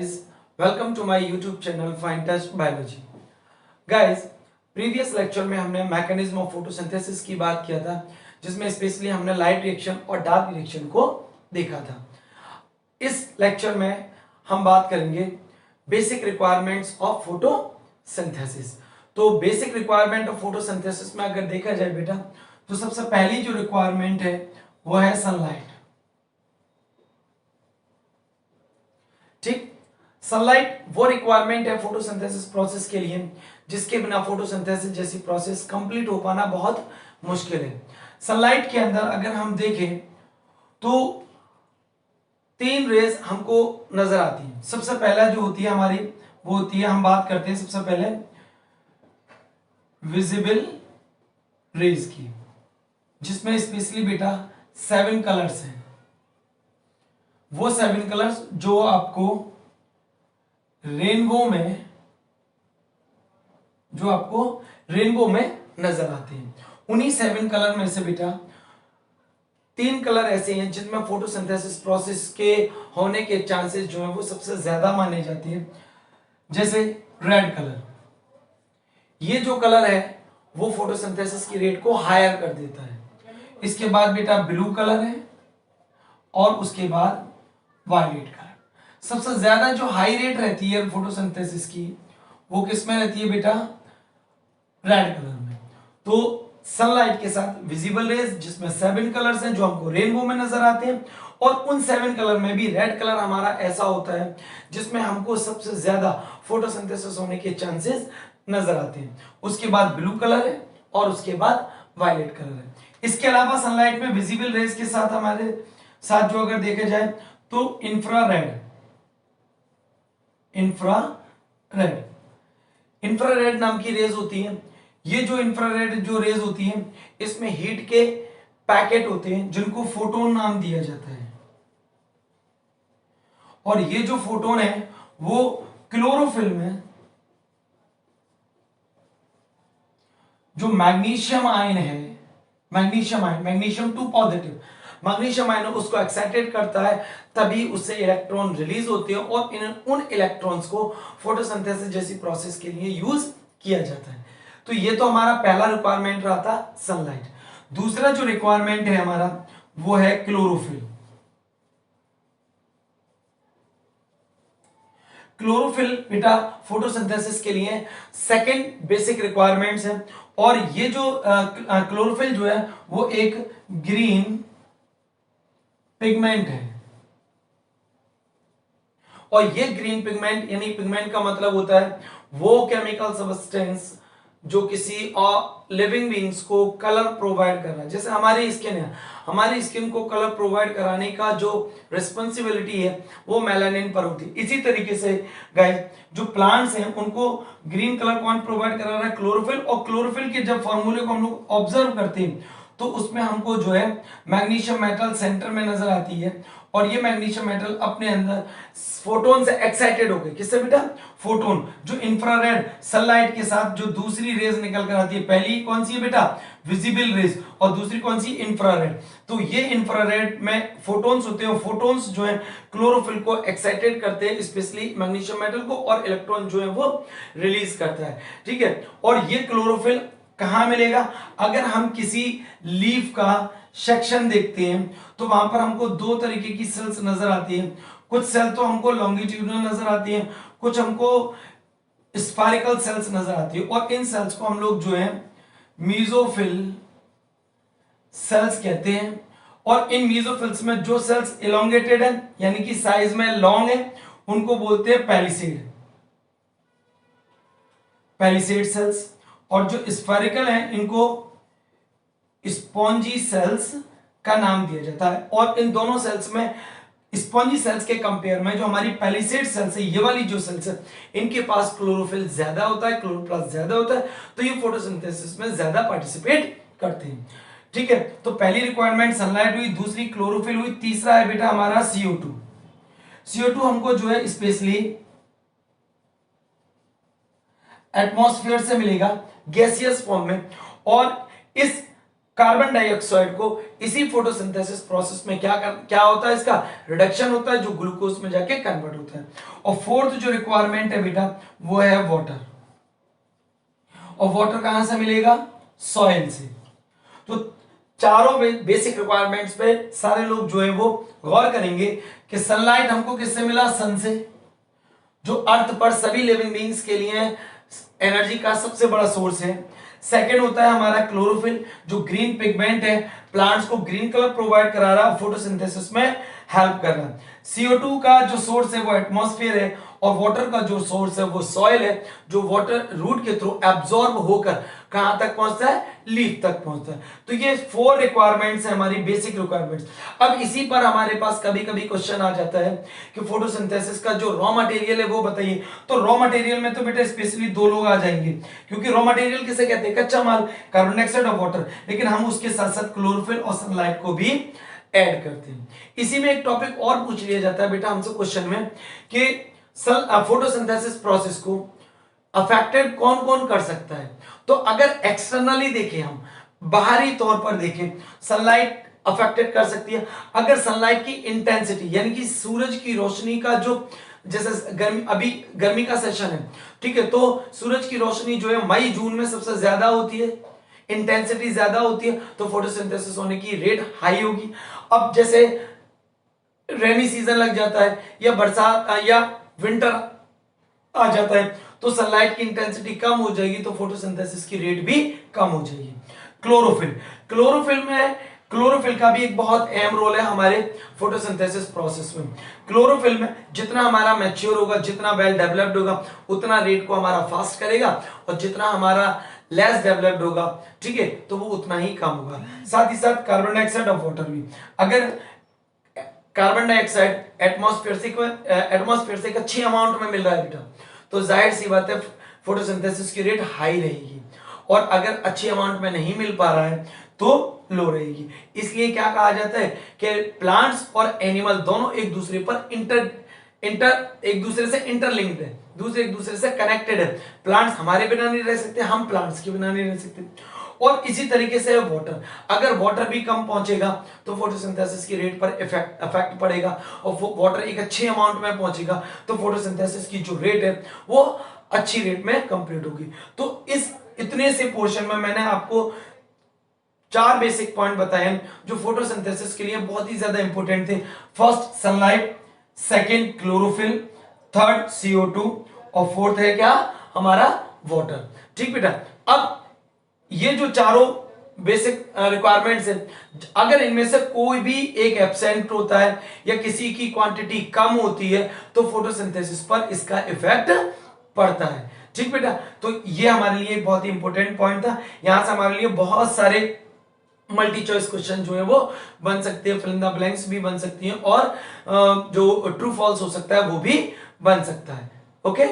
guys, welcome to my YouTube channel Fine Touch Biology. Guys, previous lecture में हमने mechanism of photosynthesis की बात किया था, जिसमें स्पेशली हमने लाइट रिएक्शन और डार्क रिएक्शन को देखा था। इस लेक्चर में हम बात करेंगे बेसिक रिक्वायरमेंट्स ऑफ फोटोसिंथेसिस। तो बेसिक रिक्वायरमेंट ऑफ फोटोसिंथेसिस में अगर देखा जाए बेटा, तो सबसे पहली जो रिक्वायरमेंट है वो है सनलाइट। ठीक, सनलाइट वो रिक्वायरमेंट है फोटोसिंथेसिस प्रोसेस के लिए जिसके बिना फोटोसिंथेसिस जैसी प्रोसेस कंप्लीट हो पाना बहुत मुश्किल है। सनलाइट के अंदर अगर हम देखें तो तीन रेज हमको नजर आती है। सबसे पहला जो होती है हमारी वो होती है, हम बात करते हैं सबसे पहले विजिबल रेज की, जिसमें स्पेशली बेटा 7 कलर्स हैं। वो 7 कलर्स जो आपको रेनबो में नजर आते हैं, उन्हीं 7 कलर में से बेटा 3 कलर ऐसे हैं जिनमें फोटोसिंथेसिस प्रोसेस के होने के चांसेस जो है वो सबसे ज्यादा माने जाते हैं। जैसे रेड कलर, ये जो कलर है वो फोटोसिंथेसिस की रेट को हायर कर देता है। इसके बाद बेटा ब्लू कलर है और उसके बाद वायलेट कलर। सबसे ज्यादा जो हाई रेट रहती है फोटोसिंथेसिस की वो किस में रहती है बेटा? रेड कलर में। तो सनलाइट के साथ विजिबल रेज जिसमें 7 कलर्स हैं जो हमको रेनबो में नजर आते हैं, और उन 7 कलर में भी रेड कलर हमारा ऐसा होता है जिसमें हमको सबसे ज्यादा फोटोसिंथेसिस होने के चांसेस नजर आते हैं। उसके बाद ब्लू कलर है और उसके बाद वायलेट कलर है। इसके अलावा सनलाइट में विजिबल रेज के साथ हमारे साथ जो अगर देखे जाए तो इंफ्रारेड नाम की रेज होती है। ये जो इंफ्रारेड जो रेज होती है इसमें हीट के पैकेट होते हैं जिनको फोटोन नाम दिया जाता है, और ये जो फोटोन है वो क्लोरोफिल में जो मैग्नीशियम आयन है, मैग्नीशियम 2 पॉजिटिव मैग्नीशियम आयन उसको एक्साइटेड करता है, तभी उससे इलेक्ट्रॉन रिलीज होते हैं और उन इलेक्ट्रॉन्स को फोटोसिंथेसिस जैसी प्रोसेस के लिए यूज किया जाता है। तो ये तो हमारा पहला रिक्वायरमेंट रहा था सनलाइट। दूसरा जो रिक्वायरमेंट है हमारा वो है क्लोरोफिल। क्लोरोफिल बेटा फोटोसिंथेसिस के लिए सेकंड बेसिक रिक्वायरमेंट्स है, और ये जो क्लोरोफिल जो है वो एक ग्रीन पिगमेंट है। और ये ग्रीन पिगमेंट यानी पिगमेंट का मतलब होता है वो केमिकल सब्सटेंस जो किसी लिविंग बीइंग्स को कलर प्रोवाइड कर रहा है। जैसे हमारी स्किन है, हमारी स्किन को कलर प्रोवाइड कराने का जो रिस्पॉन्सिबिलिटी है वो मेलानिन पर होती है। इसी तरीके से गाइस जो प्लांट्स हैं उनको ग्रीन कलर कौन प्रोवाइड करा रहा है? क्लोरोफिल। और क्लोरोफिल के जब फॉर्मूले को हम लोग ऑब्जर्व करते हैं तो उसमें हमको जो है मैग्नीशियम मेटल सेंटर में नजर आती है, और ये मैग्नीशियम मेटल अपने अंदर फोटोन से एक्साइटेड हो गए। किससे बेटा? फोटोन। जो इंफ्रारेड सनलाइट के साथ जो दूसरी रेज निकल कर आती है, पहली कौन सी है बेटा? विजिबल रेज, और दूसरी कौन सी? इंफ्रारेड। तो ये इंफ्रारेड में फोटोन्स होते हैं, फोटोन्स जो है क्लोरोफिल को एक्साइटेड करते हैं, स्पेशली मैग्नीशियम मेटल को, और इलेक्ट्रॉन जो है वो रिलीज करता है। ठीक है, और ये क्लोरोफिल कहां मिलेगा? अगर हम किसी लीफ का सेक्शन देखते हैं तो वहां पर हमको 2 तरीके की सेल्स नजर आती हैं। कुछ सेल तो हमको लॉन्गिट्यूडनल नजर आती हैं, कुछ हमको स्फेरिकल सेल्स नजर आती है, और इन सेल्स को हम लोग जो है मीजोफिल सेल्स कहते हैं। और इन मीजोफिल्स में जो सेल्स इलोंगेटेड है यानी कि साइज में लॉन्ग है उनको बोलते हैं पैलिसेड सेल्स, और जो स्फेरिकल है इनको स्पॉन्जी सेल्स का नाम दिया जाता है। और इन दोनों सेल्स में स्पॉन्जी सेल्स के कंपेयर में जो हमारी पैलिसेड सेल्स है, ये वाली जो सेल्स है, इनके पास क्लोरोफिल ज्यादा होता है, क्लोरोप्लास्ट ज्यादा होता है, तो ये फोटोसिंथेसिस में ज्यादा पार्टिसिपेट करते हैं। ठीक है, तो पहली रिक्वायरमेंट सनलाइट हुई, दूसरी क्लोरोफिल हुई, तीसरा है बेटा हमारा CO2 हमको जो है स्पेशली एटमॉस्फेयर से मिलेगा गैसियस फॉर्म में, और इस कार्बन डाइऑक्साइड को इसी फोटोसिंथेसिस प्रोसेस में क्या होता है, इसका रिडक्शन होता है जो ग्लूकोज में जाके कन्वर्ट होता है। और फोर्थ जो रिक्वायरमेंट है बेटा वो है वाटर। और वाटर कहां से मिलेगा, सॉइल से। तो चारों बेसिक रिक्वायरमेंट्स पे सारे लोग जो है वो गौर करेंगे कि सनलाइट हमको किससे मिला, सन से, जो अर्थ पर सभी लिविंग बीइंग्स के लिए एनर्जी का सबसे बड़ा सोर्स है। सेकेंड होता है हमारा क्लोरोफिल, जो ग्रीन पिगमेंट है, प्लांट्स को ग्रीन कलर प्रोवाइड करा रहा है, फोटोसिंथेसिस में हेल्प कर रहा है। CO2 का जो सोर्स है वो एटमॉस्फेयर है, और वाटर का जो सोर्स है वो सॉइल है, जो वाटर रूट के थ्रू एब्जॉर्ब होकर कहां तक पहुंचता है, लीफ तक पहुंचता है। तो ये 4 रिक्वायरमेंट्स है हमारी बेसिक रिक्वायरमेंट्स। अब इसी पर हमारे पास कभी कभी क्वेश्चन आ जाता है कि फोटोसिंथेसिस का जो रॉ मटेरियल है वो बताइए। तो रॉ मटेरियल में तो बेटा स्पेशली 2 लोग आ जाएंगे, क्योंकि रॉ मटेरियल किसे कहते हैं, कच्चा माल, कार्बन डाइऑक्साइड और वाटर, लेकिन हम उसके साथ साथ क्लोरोफिल और सनलाइट को भी ऐड करते हैं। इसी में एक टॉपिक और पूछ लिया जाता है बेटा हमसे क्वेश्चन में कि फोटोसिंथेसिस प्रोसेस को अफेक्टेड कौन कौन कर सकता है। तो अगर एक्सटर्नली देखें, हम बाहरी तौर पर देखें, सनलाइट अफेक्टेड कर सकती है। अगर सनलाइट की इंटेंसिटी यानी कि सूरज की रोशनी का जो, जैसे गर्मी, अभी गर्मी का सेशन है, ठीक है, तो सूरज की रोशनी जो है मई जून में सबसे ज्यादा होती है, इंटेंसिटी ज्यादा होती है, तो फोटोसिंथेसिस होने की रेट हाई होगी। अब जैसे रेनी सीजन लग जाता है या बरसात या विंटर आ जाता है, तो सनलाइट की इंटेंसिटी कम हो जाएगी, तो फोटोसिंथेसिस की रेट भी कम हो जाएगी। क्लोरोफिल का भी एक बहुत अहम रोल है हमारे फोटोसिंथेसिस प्रोसेस में। क्लोरोफिल में जितना हमारा मैच्योर होगा, जितना वेल डेवलप्ड होगा, उतना रेट को हमारा फास्ट करेगा, और जितना हमारा लेस डेवलप्ड होगा, ठीक है, तो वो उतना ही कम होगा। साथ ही साथ कार्बन डाइऑक्साइड और वाटर भी, अगर कार्बन डाइऑक्साइड एटमॉस्फेयर से एक अच्छी अमाउंट में मिल रहा है बेटा, तो जाहिर सी बात है फोटोसिंथेसिस की रेट हाई रहेगी, और अगर अच्छी अमाउंट में नहीं मिल पा रहा है तो लो रहेगी। इसलिए क्या कहा जाता है कि प्लांट्स और एनिमल दोनों एक दूसरे पर एक दूसरे से इंटरलिंक्ड है, एक दूसरे से कनेक्टेड है। प्लांट्स हमारे बिना नहीं रह सकते, हम प्लांट्स के बिना नहीं रह सकते। और इसी तरीके से वाटर, अगर वाटर भी कम पहुंचेगा तो फोटोसिंथेसिस की रेट पर इफेक्ट पड़ेगा, और वाटर एक अच्छे अमाउंट में पहुंचेगा तो फोटोसिंथेसिस की जो रेट है वो अच्छी रेट में कंप्लीट होगी। तो इस इतने से पोर्शन में मैंने आपको 4 बेसिक पॉइंट बताए जो फोटोसिंथेसिस के लिए बहुत ही ज्यादा इंपॉर्टेंट थे। First sunlight, second chlorophyll, third CO2, और फोर्थ है क्या, हमारा वाटर। ठीक बेटा, अब ये जो चारों बेसिक रिक्वायरमेंट्स है, अगर इनमें से कोई भी एक एब्सेंट होता है या किसी की क्वांटिटी कम होती है तो फोटोसिंथेसिस पर इसका इफेक्ट पड़ता है। ठीक बेटा, तो ये हमारे लिए बहुत ही इंपॉर्टेंट पॉइंट था। यहां से हमारे लिए बहुत सारे मल्टी चॉइस क्वेश्चन जो है वो बन सकते हैं, फिल इन द ब्लैंक्स भी बन सकती हैं, और जो ट्रू फॉल्स हो सकता है वो भी बन सकता है। ओके।